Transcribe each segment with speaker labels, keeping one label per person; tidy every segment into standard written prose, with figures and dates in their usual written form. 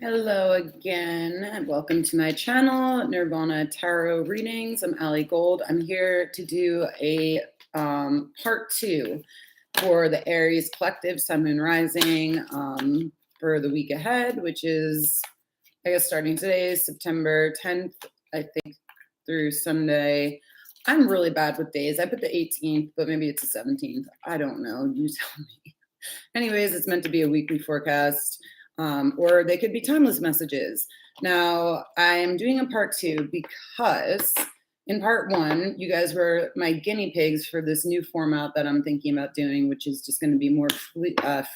Speaker 1: Hello again, and welcome to my channel, Nirvana Tarot Readings. I'm Allie Gold. I'm here to do a part 2 for the Aries Collective Sun, Moon, Rising for the week ahead, which is, I guess, starting today, September 10th, I think, through Sunday. I'm really bad with days. I put the 18th, but maybe it's the 17th. I don't know. You tell me. Anyways, it's meant to be a weekly forecast, or they could be timeless messages. Now, I'm doing a part 2 because in part 1, you guys were my guinea pigs for this new format that I'm thinking about doing, which is just going to be more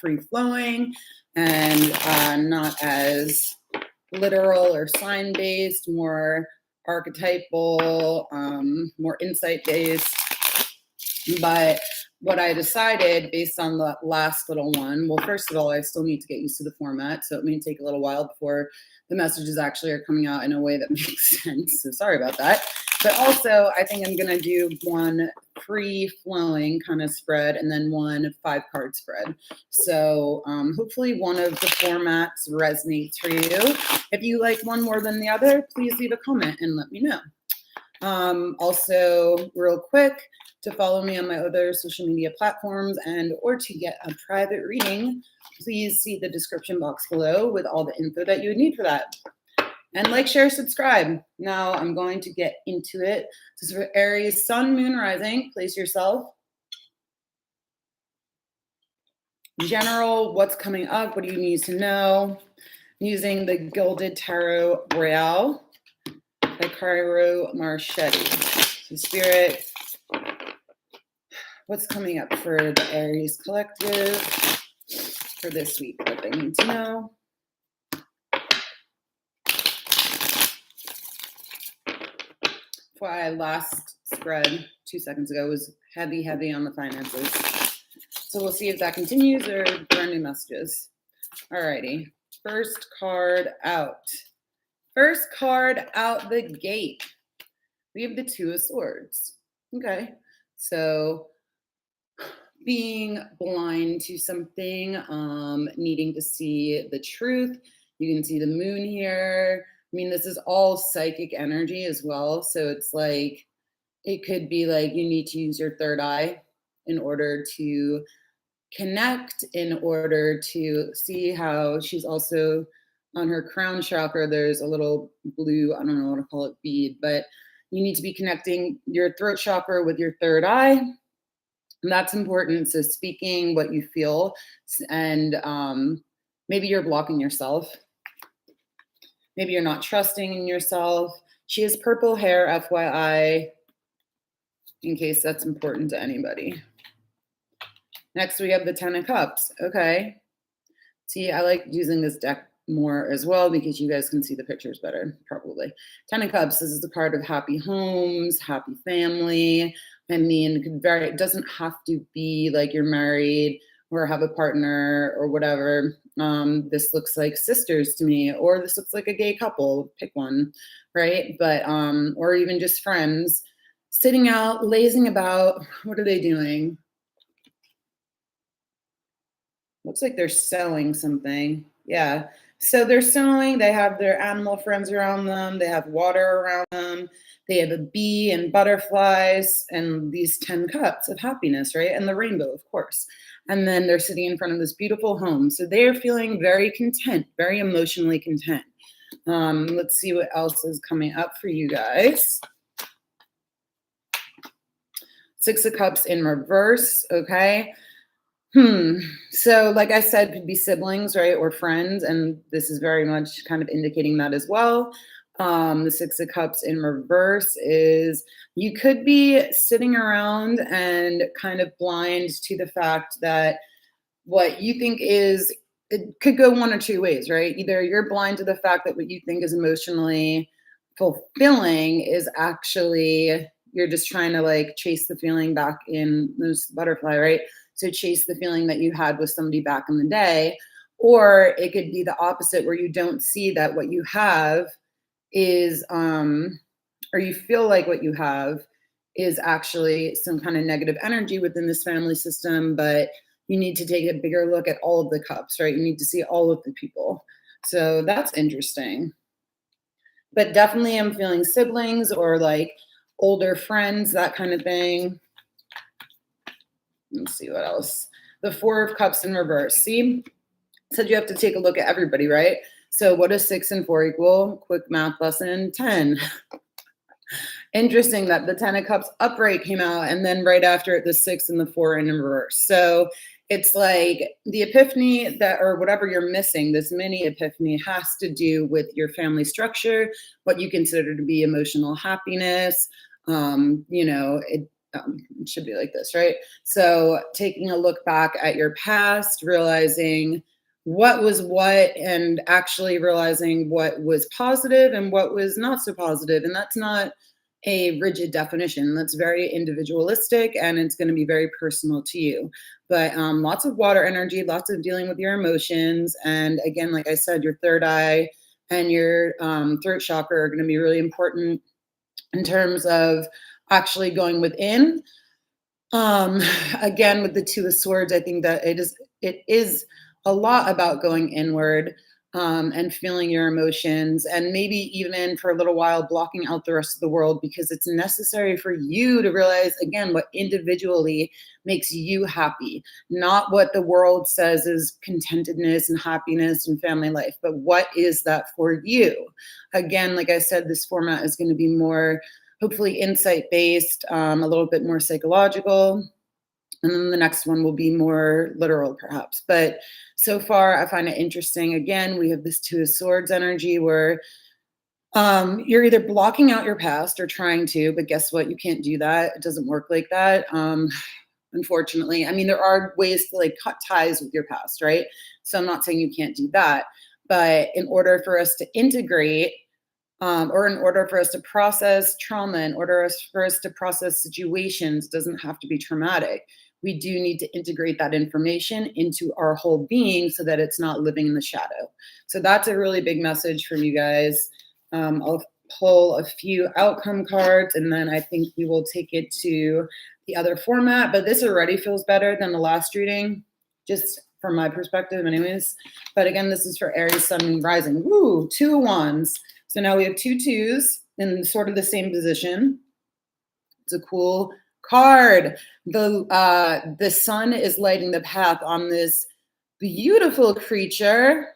Speaker 1: free flowing and not as literal or sign based, more archetypal, more insight based. But what I decided based on the last little one, well, first of all, I still need to get used to the format. So it may take a little while before the messages actually are coming out in a way that makes sense. So sorry about that. But also, I think I'm going to do one free flowing kind of spread and then one 5-card spread. So hopefully one of the formats resonates for you. If you like one more than the other, please leave a comment and let me know. Also, real quick, to follow me on my other social media platforms and or to get a private reading, please see the description box below with all the info that you would need for that. And like, share, subscribe. Now I'm going to get into it. This is for Aries, Sun, Moon, Rising. Place yourself. General, what's coming up? What do you need to know? Using the Gilded Tarot Royale by Cairo Marchetti. So Spirit, what's coming up for the Aries Collective for this week? What they need to know. Why last spread 2 seconds ago was heavy on the finances. So we'll see if that continues or brand new messages. Alrighty, first card out. First card out the gate. We have the Two of Swords. Okay, so being blind to something, needing to see the truth. You can see the moon here. I mean, this is all psychic energy as well. So it's like, it could be like you need to use your third eye in order to connect, in order to see how she's also on her crown chakra. There's a little blue, I don't know what to call it, bead, but you need to be connecting your throat chakra with your third eye. And that's important. So speaking what you feel, and maybe you're blocking yourself. Maybe you're not trusting in yourself. She has purple hair, FYI, in case that's important to anybody. Next, we have the 10 of Cups. Okay. See, I like using this deck more as well because you guys can see the pictures better, probably. 10 of Cups, this is the card of happy homes, happy family. I mean, it doesn't have to be like you're married or have a partner or whatever. This looks like sisters to me, or this looks like a gay couple, pick one, right? But, or even just friends sitting out, lazing about. What are they doing? Looks like they're sewing something. Yeah. So they're sewing. They have their animal friends around them. They have water around them. They have a bee and butterflies and these 10 cups of happiness, right? And the rainbow, of course. And then they're sitting in front of this beautiful home. So they're feeling very content, very emotionally content. Let's see what else is coming up for you guys. 6 of Cups in reverse. Okay. So like I said, could be siblings, right? Or friends. And this is very much kind of indicating that as well. The 6 of Cups in reverse is you could be sitting around and kind of blind to the fact that what you think is, it could go one or two ways, right? Either you're blind to the fact that what you think is emotionally fulfilling is actually, you're just trying to like chase the feeling back in this butterfly, right? So chase the feeling that you had with somebody back in the day. Or it could be the opposite, where you don't see that what you have is, or you feel like what you have is actually some kind of negative energy within this family system, but you need to take a bigger look at all of the cups, right? You need to see all of the people. So that's interesting. But definitely I'm feeling siblings or like older friends, that kind of thing. Let's see what else. The Four of Cups in reverse. See, said you have to take a look at everybody, right? So what does 6 and 4 equal? Quick math lesson, 10. Interesting that the 10 of Cups upright came out, and then right after it, the 6 and the 4 in reverse. So it's like the epiphany that, or whatever you're missing, this mini epiphany has to do with your family structure, what you consider to be emotional happiness. It should be like this, right? So taking a look back at your past, realizing what was what, and actually realizing what was positive and what was not so positive. And that's not a rigid definition. That's very individualistic and it's going to be very personal to you. But lots of water energy, lots of dealing with your emotions. And again, like I said, your third eye and your throat chakra are going to be really important in terms of actually going within. Um, Again, with the Two of Swords, I think that it is a lot about going inward and feeling your emotions, and maybe even for a little while blocking out the rest of the world because it's necessary for you to realize again what individually makes you happy, not what the world says is contentedness and happiness and family life, but what is that for you? Again, like I said, this format is going to be more hopefully insight based, a little bit more psychological. And then the next one will be more literal, perhaps. But so far, I find it interesting. Again, we have this Two of Swords energy where you're either blocking out your past or trying to, but guess what? You can't do that. It doesn't work like that. Unfortunately, I mean, there are ways to like cut ties with your past, right? So I'm not saying you can't do that. But in order for us to integrate, or in order for us to process trauma, in order for us to process situations, doesn't have to be traumatic. We do need to integrate that information into our whole being so that it's not living in the shadow. So that's a really big message for you guys. I'll pull a few outcome cards and then I think we will take it to the other format. But this already feels better than the last reading, just from my perspective, anyways. But again, this is for Aries, Sun, and Rising. Woo, 2 of Wands. So now we have 2 twos in sort of the same position. It's a cool card. The sun is lighting the path on this beautiful creature,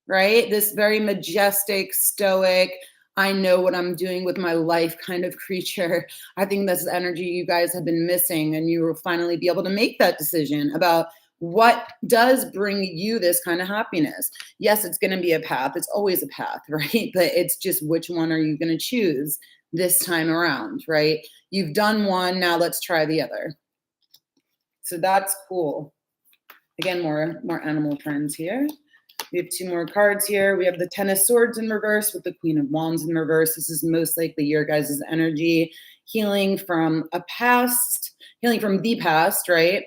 Speaker 1: right? This very majestic, stoic, I know what I'm doing with my life kind of creature. I think that's the energy you guys have been missing, and you will finally be able to make that decision about what does bring you this kind of happiness. Yes, it's going to be a path. It's always a path, right? But it's just which one are you going to choose this time around, right? You've done one, now let's try the other. So that's cool. Again, more animal friends here. We have 2 more cards here. We have the Ten of Swords in reverse with the Queen of Wands in reverse. This is most likely your guys' energy, healing from the past, right?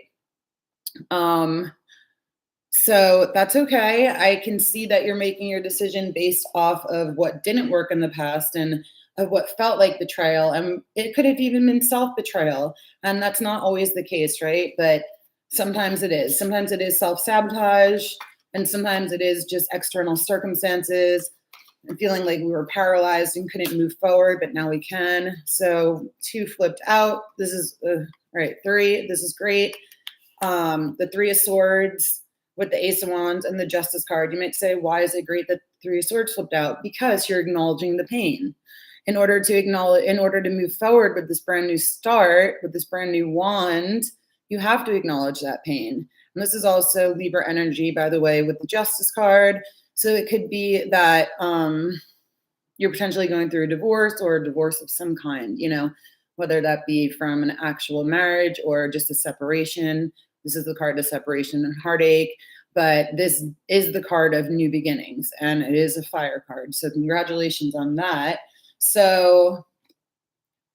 Speaker 1: So that's okay. I can see that you're making your decision based off of what didn't work in the past and of what felt like betrayal. And it could have even been self-betrayal. And that's not always the case, right? But sometimes it is. Sometimes it is self-sabotage, and sometimes it is just external circumstances and feeling like we were paralyzed and couldn't move forward, but now we can. So 2 flipped out. This is, right, 3. This is great. The 3 of Swords with the Ace of Wands and the Justice card. You might say, why is it great that 3 of Swords flipped out? Because you're acknowledging the pain. In order to move forward with this brand new start, with this brand new wand, you have to acknowledge that pain. And this is also Libra energy, by the way, with the Justice card. So it could be that you're potentially going through a divorce or a divorce of some kind, whether that be from an actual marriage or just a separation. This is the card of separation and heartache, but this is the card of new beginnings, and it is a fire card. So congratulations on that. So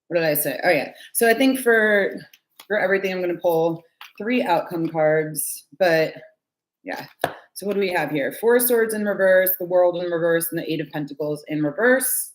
Speaker 1: what did I say? Oh yeah. So I think for everything, I'm going to pull 3 outcome cards, but yeah. So what do we have here? 4 of Swords in reverse, the World in reverse, and the 8 of Pentacles in reverse.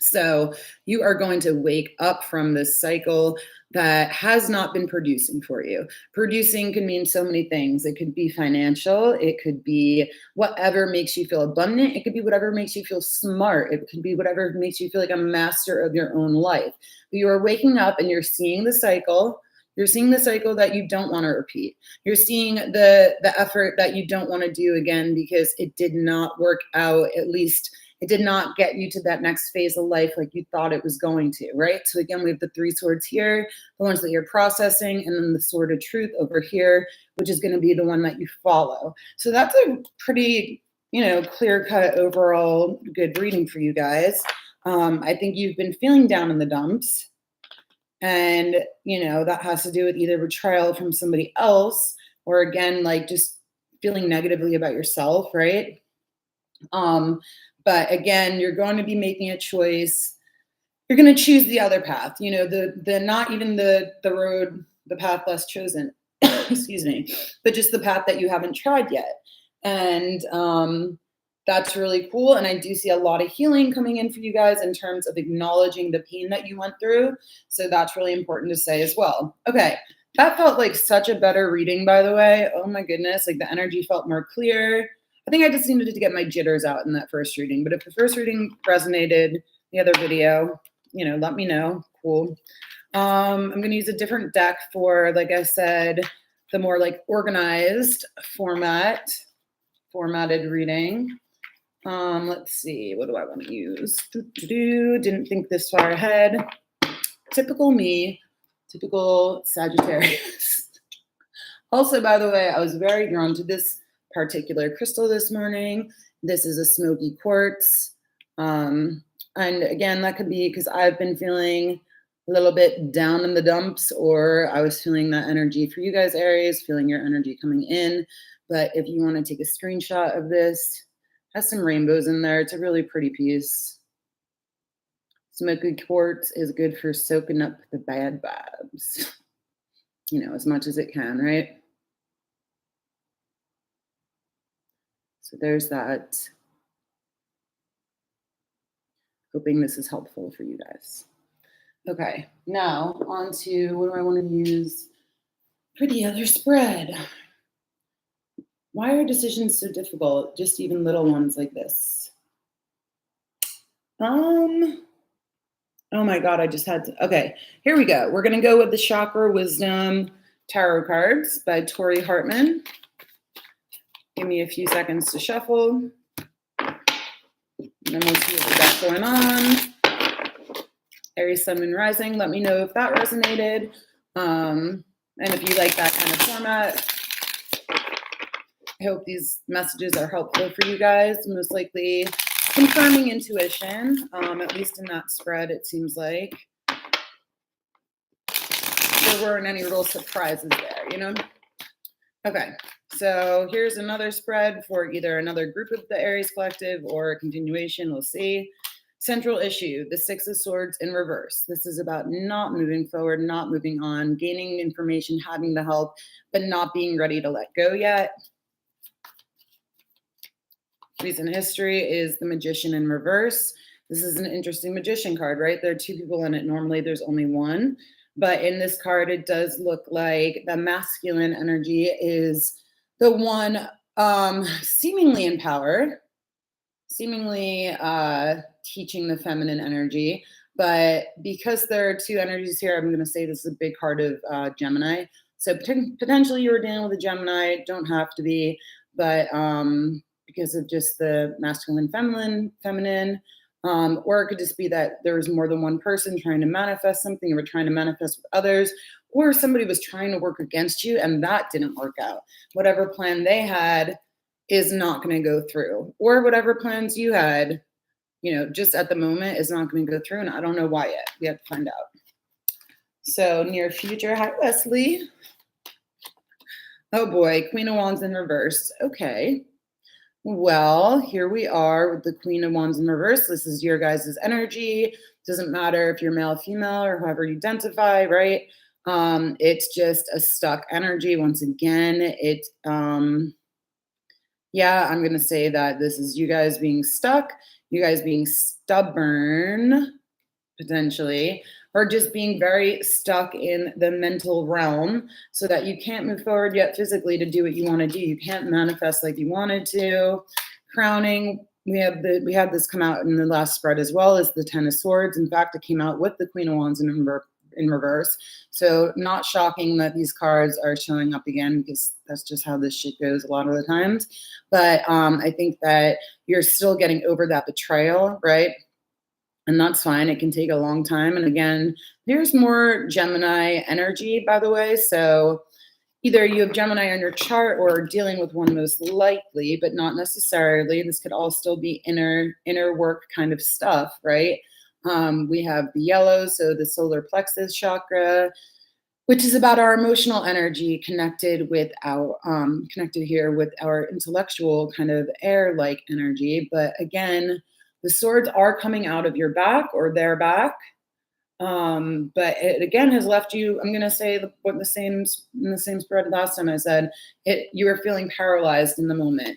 Speaker 1: So you are going to wake up from this cycle that has not been producing for you. Producing can mean so many things. It could be financial, it could be whatever makes you feel abundant, it could be whatever makes you feel smart, it could be whatever makes you feel like a master of your own life. But you are waking up and you're seeing the cycle. You're seeing the cycle that you don't want to repeat. You're seeing the effort that you don't want to do again because it did not work out, at least it did not get you to that next phase of life like you thought it was going to, right? So again, we have the three swords here, the ones that you're processing, and then the sword of truth over here, which is going to be the one that you follow. So that's a pretty, clear-cut overall good reading for you guys. I think you've been feeling down in the dumps, and that has to do with either betrayal from somebody else, or again, like just feeling negatively about yourself, right? But again, you're going to be making a choice. You're going to choose the other path, the not even the road, the path less chosen, excuse me, but just the path that you haven't tried yet. And that's really cool. And I do see a lot of healing coming in for you guys in terms of acknowledging the pain that you went through. So that's really important to say as well. Okay. That felt like such a better reading, by the way. Oh my goodness. Like the energy felt more clear. I think I just needed to get my jitters out in that first reading. But if the first reading resonated, the other video, let me know. Cool. I'm going to use a different deck for, like I said, the more like organized formatted reading. Let's see. What do I want to use? Didn't think this far ahead. Typical me. Typical Sagittarius. Also, by the way, I was very drawn to this particular crystal this morning. This is a smoky quartz. And again, that could be because I've been feeling a little bit down in the dumps, or I was feeling that energy for you guys, Aries, feeling your energy coming in. But if you want to take a screenshot of this, it has some rainbows in there. It's a really pretty piece. Smoky quartz is good for soaking up the bad vibes, as much as it can, right? So there's that. Hoping this is helpful for you guys. Okay, now on to what do I want to use for the other spread? Why are decisions so difficult? Just even little ones like this. Oh my God, I just had to. Okay, here we go. We're going to go with the Chakra Wisdom Tarot cards by Tori Hartman. Give me a few seconds to shuffle. And then we'll see what we got going on. Aries, Sun, Moon, Rising. Let me know if that resonated. And if you like that kind of format. I hope these messages are helpful for you guys. Most likely confirming intuition, at least in that spread, it seems like. There weren't any real surprises there, Okay. So here's another spread for either another group of the Aries collective or a continuation. We'll see. Central issue, the Six of Swords in reverse. This is about not moving forward, not moving on, gaining information, having the help, but not being ready to let go yet. Recent history is the Magician in reverse. This is an interesting Magician card, right? There are two people in it. Normally there's only one. But in this card, it does look like the masculine energy is the one seemingly in power, seemingly teaching the feminine energy. But because there are two energies here, I'm going to say this is a big card of Gemini. So potentially you were dealing with a Gemini. Don't have to be, but because of just the masculine, feminine. Or it could just be that there was more than one person trying to manifest something, you were trying to manifest with others, or somebody was trying to work against you and that didn't work out. Whatever plan they had is not going to go through, or whatever plans you had, just at the moment is not going to go through. And I don't know why yet. We have to find out. So near future, hi, Wesley. Oh boy, Queen of Wands in reverse. Okay. Well, here we are with the Queen of Wands in reverse. This is your guys' energy. Doesn't matter if you're male, female, or however you identify, right? It's just a stuck energy. Once again, yeah, I'm going to say that this is you guys being stuck. you guys being stubborn, potentially, or just being very stuck in the mental realm so that you can't move forward yet physically to do what you want to do. You can't manifest like you wanted to. Crowning, we had this come out in the last spread as well as the Ten of Swords. In fact, it came out with the Queen of Wands in reverse. So not shocking that these cards are showing up again, because that's just how this shit goes a lot of the times. But I think that you're still getting over that betrayal, right? And that's fine. It can take a long time. And again, there's more Gemini energy, by the way. So either you have Gemini on your chart or are dealing with one most likely, but not necessarily. This could all still be inner work kind of stuff, right? We have the yellow, so the solar plexus chakra, which is about our emotional energy connected with our connected here with our intellectual kind of air-like energy. But again, the swords are coming out of your back or their back. But it again has left you, I'm gonna say what the same in the same spread last time I said, you are feeling paralyzed in the moment.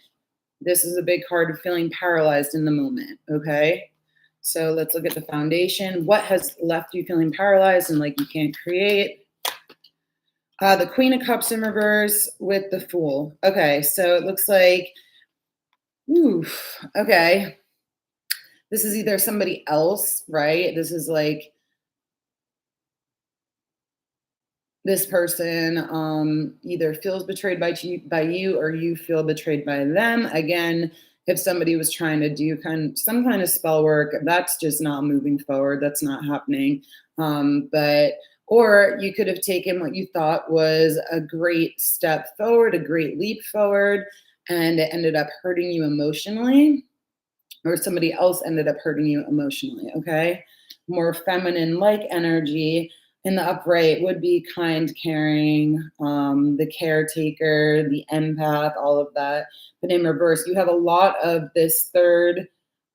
Speaker 1: This is a big card of feeling paralyzed in the moment. Okay. So let's look at the foundation. What has left you feeling paralyzed and like you can't create? The Queen of Cups in reverse with the Fool. Okay, so it looks like, oof, okay. This is either somebody else, right? This is like this person either feels betrayed by you or you feel betrayed by them. Again, if somebody was trying to do some kind of spell work, that's just not moving forward. That's not happening. Or you could have taken what you thought was a great step forward, a great leap forward, and it ended up hurting you emotionally, or somebody else ended up hurting you emotionally. Okay. More feminine like energy in the upright would be kind, caring, the caretaker, the empath, all of that. But in reverse, you have a lot of this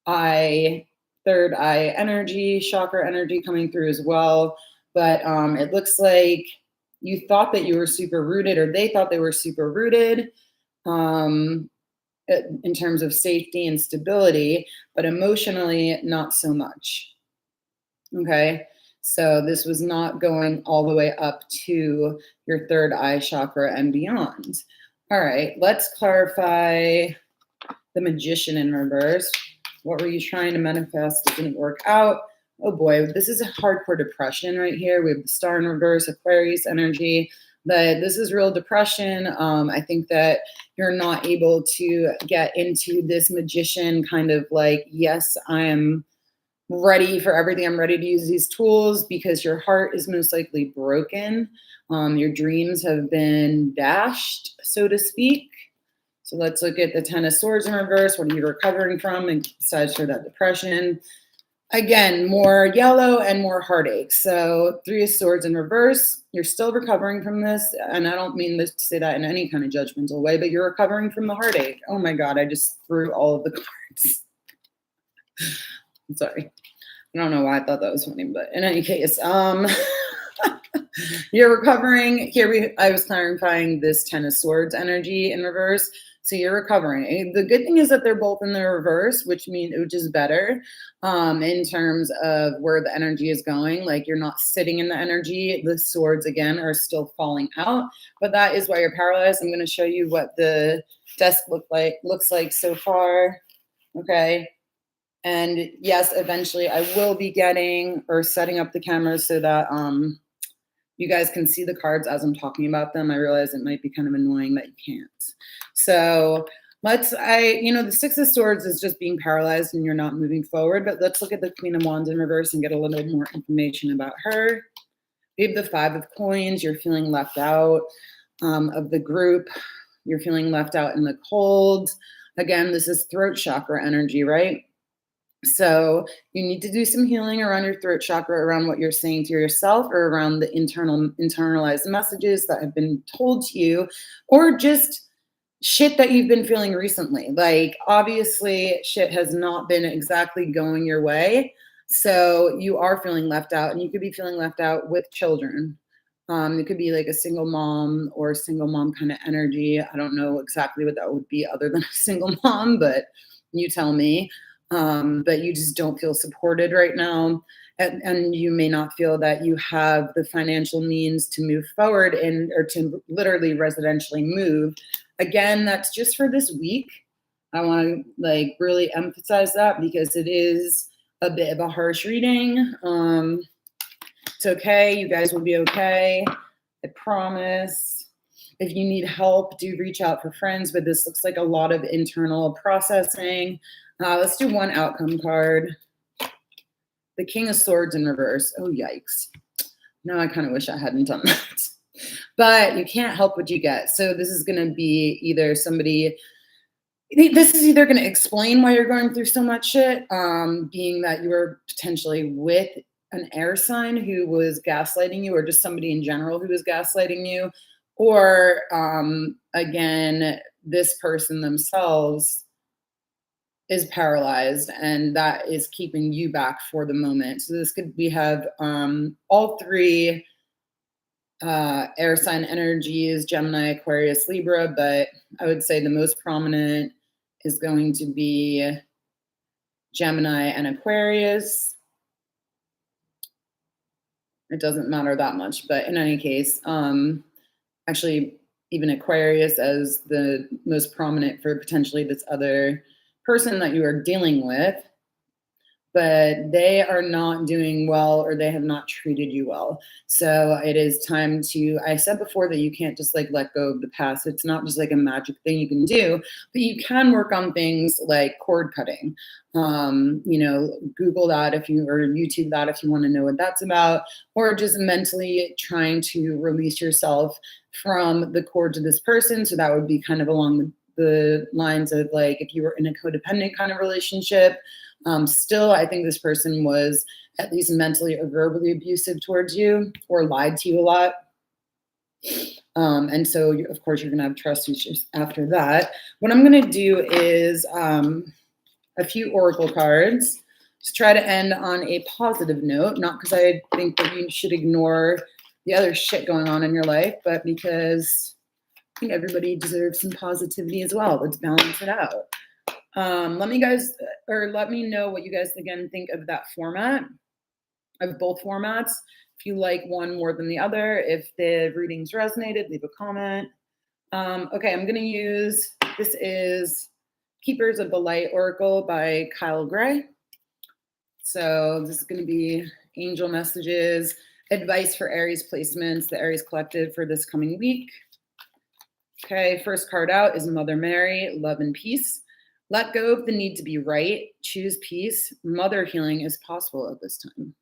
Speaker 1: eye, third eye energy, chakra energy coming through as well. But it looks like you thought that you were super rooted, or they thought they were super rooted in terms of safety and stability, but emotionally, not so much. Okay. So this was not going all the way up to your third eye chakra and beyond. All right, let's clarify the Magician in reverse. What were you trying to manifest? It didn't work out. Oh boy, this is a hardcore depression right here. We have the Star in reverse, Aquarius energy. But this is real depression. I think that you're not able to get into this Magician kind of like, yes, I'm ready for everything. I'm ready to use these tools, because your heart is most likely broken. Your dreams have been dashed, so to speak. So let's look at the Ten of Swords in reverse. What are you recovering from, and besides for that depression? Again, more yellow and more heartache. So Three of Swords in reverse. You're still recovering from this. And I don't mean this to say that in any kind of judgmental way, but you're recovering from the heartache. Oh my God, I just threw all of the cards. I'm sorry. I don't know why I thought that was funny, but in any case, you're recovering. Here I was clarifying this Ten of Swords energy in reverse. So you're recovering. The good thing is that they're both in the reverse, which is better in terms of where the energy is going. Like you're not sitting in the energy. The swords again are still falling out, but that is why you're paralyzed. I'm going to show you what the desk looks like so far. Okay. And yes, eventually I will be getting or setting up the cameras so that you guys can see the cards as I'm talking about them. I realize it might be kind of annoying that you can't. So the Six of Swords is just being paralyzed and you're not moving forward. But let's look at the Queen of Wands in reverse and get a little more information about her. We have the Five of Coins. You're feeling left out of the group. You're feeling left out in the cold. Again, this is throat chakra energy, right? So you need to do some healing around your throat chakra, around what you're saying to yourself, or around the internalized messages that have been told to you, or just shit that you've been feeling recently. Like obviously shit has not been exactly going your way. So you are feeling left out, and you could be feeling left out with children. It could be like a single mom or single mom kind of energy. I don't know exactly what that would be other than a single mom, but you tell me. but you just don't feel supported right now. And you may not feel that you have the financial means to move forward or to literally residentially move. Again, that's just for this week. I want to like really emphasize that because it is a bit of a harsh reading. It's okay. You guys will be okay. I promise. If you need help, do reach out for friends, but this looks like a lot of internal processing. Let's do one outcome card. The King of Swords in reverse. Oh, yikes. Now I kind of wish I hadn't done that. But you can't help what you get. So this is going to be either somebody, this is either going to explain why you're going through so much shit, being that you were potentially with an air sign who was gaslighting you, or just somebody in general who was gaslighting you, or again, this person themselves is paralyzed and that is keeping you back for the moment. So this could, we have all three air sign energies, Gemini, Aquarius, Libra, but I would say the most prominent is going to be Gemini and Aquarius. It doesn't matter that much, but in any case, actually even Aquarius as the most prominent for potentially this other person that you are dealing with, but they are not doing well or they have not treated you well. So it is time to, I said before that you can't just like let go of the past. It's not just like a magic thing you can do, but you can work on things like cord cutting. You know, Google that if you, or YouTube that if you want to know what that's about, or just mentally trying to release yourself from the cord to this person. So that would be kind of along the lines of like if you were in a codependent kind of relationship. Still, I think this person was at least mentally or verbally abusive towards you or lied to you a lot. And so, of course, you're going to have trust issues after that. What I'm going to do is a few oracle cards to try to end on a positive note, not because I think that you should ignore the other shit going on in your life, but because I think everybody deserves some positivity as well. Let's balance it out. Let me know what you guys again think of that format, of both formats. If you like one more than the other, if the readings resonated, leave a comment. Okay, I'm gonna use, this is Keepers of the Light Oracle by Kyle Gray. So this is gonna be angel messages, advice for Aries placements, the Aries Collective for this coming week. Okay, first card out is Mother Mary, Love and Peace. Let go of the need to be right. Choose peace. Mother healing is possible at this time.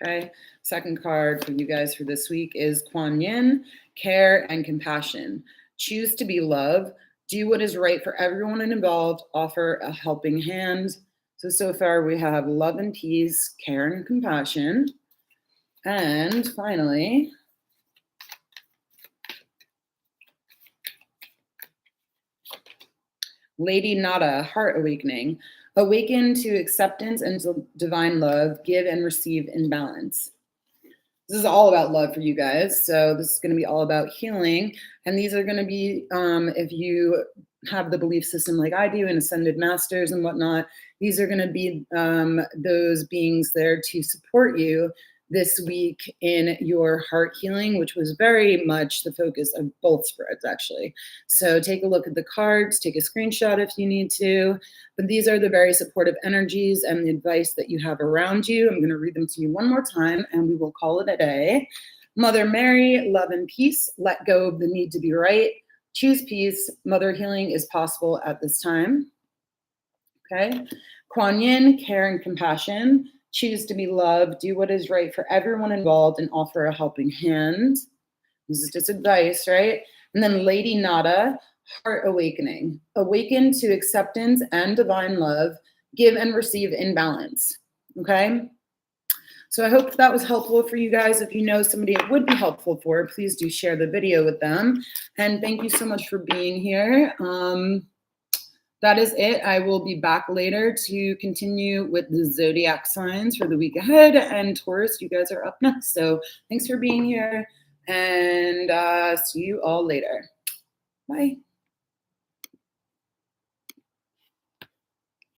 Speaker 1: Okay. Second card for you guys for this week is Kuan Yin, Care and Compassion. Choose to be love. Do what is right for everyone involved. Offer a helping hand. So far we have love and peace, care and compassion. And finally, Lady Nada, Heart Awakening. Awaken to acceptance and divine love. Give and receive in balance. This is all about love for you guys. So this is going to be all about healing. And these are going to be, if you have the belief system like I do and ascended masters and whatnot, these are going to be those beings there to support you this week in your heart healing, which was very much the focus of both spreads, actually. So take a look at the cards, take a screenshot if you need to. But these are the very supportive energies and the advice that you have around you. I'm going to read them to you one more time, and we will call it a day. Mother Mary, love and peace. Let go of the need to be right. Choose peace. Mother healing is possible at this time. Okay. Kuan Yin, care and compassion. Choose to be loved, do what is right for everyone involved, and offer a helping hand. This is just advice, right? And then Lady Nada, Heart Awakening. Awaken to acceptance and divine love. Give and receive in balance. Okay? So I hope that was helpful for you guys. If you know somebody it would be helpful for, please do share the video with them. And thank you so much for being here. That is it. I will be back later to continue with the zodiac signs for the week ahead. And Taurus, you guys are up next. So thanks for being here, and see you all later. Bye.